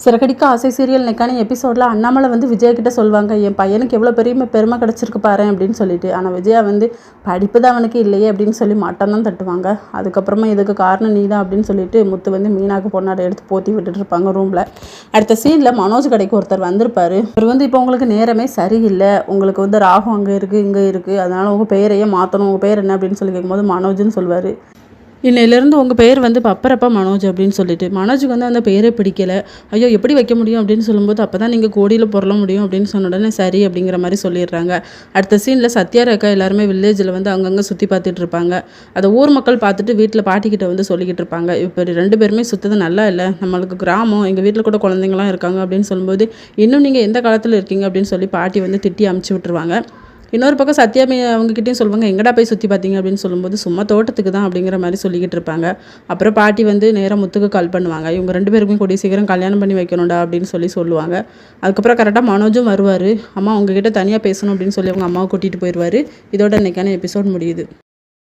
சிறகடிக்க ஆசை சீரியல் நெக்கான எபிசோடில் அண்ணாமலை வந்து விஜயா கிட்ட சொல்லுவாங்க, என் பையனுக்கு எவ்வளோ பெரிய பெருமை கிடச்சிருக்கு பாரு அப்படின்னு சொல்லிட்டு. ஆனால் விஜயா வந்து படிப்பு தான் அவனுக்கு இல்லையே அப்படின்னு சொல்லி மட்டம் தான் தட்டுவாங்க. அதுக்கப்புறமா இதுக்கு காரணம் நீ தான் அப்படின்னு சொல்லிட்டு முத்து வந்து மீனாக்கு பொண்ணாடை எடுத்து போற்றி விட்டுட்டு இருப்பாங்க ரூமில். அடுத்த சீனில் மனோஜ் கடைக்கு ஒருத்தர் வந்திருப்பார். அவர் வந்து இப்போ உங்களுக்கு நேரமே சரியில்லை, உங்களுக்கு வந்து ராகம் அங்கே இருக்குது இங்கே இருக்குது, அதனால் உங்கள் பெயரையே மாற்றணும், உங்கள் பேர் என்ன அப்படின்னு சொல்லி கேட்கும்போது மனோஜ்னு சொல்வார். இன்னையிலேருந்து உங்கள் பேர் வந்து பப்பரப்பா மனோஜ் அப்படின்னு சொல்லிட்டு. மனோஜுக்கு வந்து அந்த பேரே பிடிக்கல. ஐயோ எப்படி வைக்க முடியும் அப்படின்னு சொல்லும்போது, அப்போ தான் நீங்கள் கோடியில் பொருள முடியும் அப்படின்னு சொன்ன உடனே சரி அப்படிங்கிற மாதிரி சொல்லிடுறாங்க. அடுத்த சீனில் சத்யா ரேக்கா எல்லாருமே வில்லேஜில் வந்து அங்கங்கே சுற்றி பார்த்துட்டு இருப்பாங்க. அதை ஊர் மக்கள் பார்த்துட்டு வீட்டில் பாட்டிக்கிட்ட வந்து சொல்லிக்கிட்டு இருப்பாங்க, இப்போ 2 பேருமே சுற்றது நல்லா இல்லை, நம்மளுக்கு கிராமம், எங்கள் வீட்டில் கூட குழந்தைங்களாம் இருக்காங்க அப்படின்னு சொல்லும்போது, இன்னும் நீங்கள் எந்த காலத்தில் இருக்கீங்க அப்படின்னு சொல்லி பாட்டி வந்து திட்டி அமுச்சு விட்டுருவாங்க. இன்னொரு பக்கம் சத்யாமி அவங்ககிட்டையும் சொல்லுவாங்க, எங்கடா போய் சுற்றி பார்த்தீங்க அப்படின்னு சொல்லும்போது, சும்மா தோட்டத்துக்கு தான் அப்படிங்கிற மாதிரி சொல்லிக்கிட்டு இருப்பாங்க. அப்புறம் பாட்டி வந்து நேராக முத்துக்கு கால் பண்ணுவாங்க, இவங்க 2 பேருக்குமே கூடிய சீக்கிரம் கல்யாணம் பண்ணி வைக்கணும்டா அப்படின்னு சொல்லுவாங்க. அதுக்கப்புறம் கரெக்டாக மனோஜும் வருவார். அம்மா உங்ககிட்ட தனியாக பேசணும் அப்படின்னு சொல்லி அவங்க அம்மாவை கூட்டிகிட்டு போயிடுவார். இதோட இன்றைக்கான எபிசோட் முடியுது.